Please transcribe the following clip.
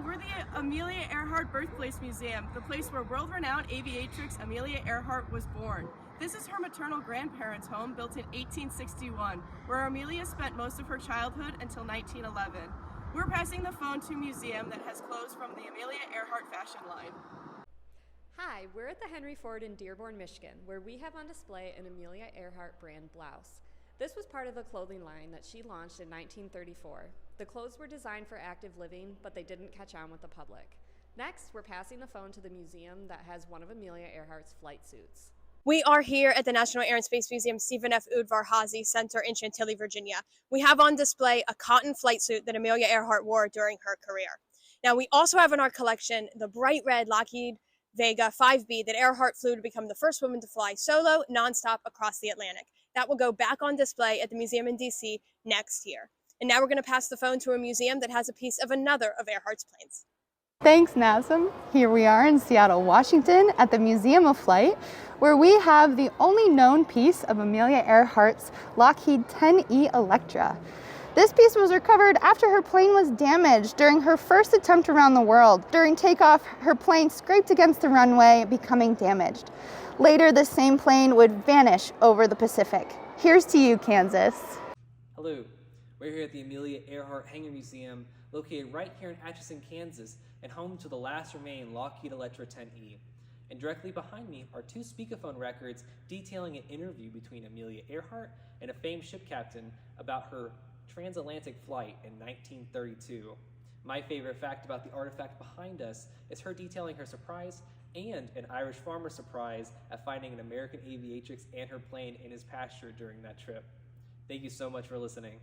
we're the Amelia Earhart Birthplace Museum, the place where world-renowned aviatrix Amelia Earhart was born. This is her maternal grandparents' home, built in 1861, where Amelia spent most of her childhood until 1911. We're passing the phone to a museum that has clothes from the Amelia Earhart fashion line. Hi, we're at the Henry Ford in Dearborn, Michigan, where we have on display an Amelia Earhart brand blouse. This was part of a clothing line that she launched in 1934. The clothes were designed for active living, but they didn't catch on with the public. Next, we're passing the phone to the museum that has one of Amelia Earhart's flight suits. We are here at the National Air and Space Museum Stephen F. Udvar-Hazy Center in Chantilly, Virginia. We have on display a cotton flight suit that Amelia Earhart wore during her career. Now, we also have in our collection the bright red Lockheed Vega 5B that Earhart flew to become the first woman to fly solo, nonstop across the Atlantic. That will go back on display at the museum in DC next year. And now we're going to pass the phone to a museum that has a piece of another of Earhart's planes. Thanks, Nazem. Here we are in Seattle, Washington at the Museum of Flight, where we have the only known piece of Amelia Earhart's Lockheed 10E Electra. This piece was recovered after her plane was damaged during her first attempt around the world. During takeoff, her plane scraped against the runway, becoming damaged. Later, the same plane would vanish over the Pacific. Here's to you, Kansas. Hello, we're here at the Amelia Earhart Hangar Museum, located right here in Atchison, Kansas, and home to the last remaining Lockheed Electra 10E. And directly behind me are two speakerphone records detailing an interview between Amelia Earhart and a famed ship captain about her transatlantic flight in 1932. My favorite fact about the artifact behind us is her detailing her surprise and an Irish farmer's surprise at finding an American aviatrix and her plane in his pasture during that trip. Thank you so much for listening.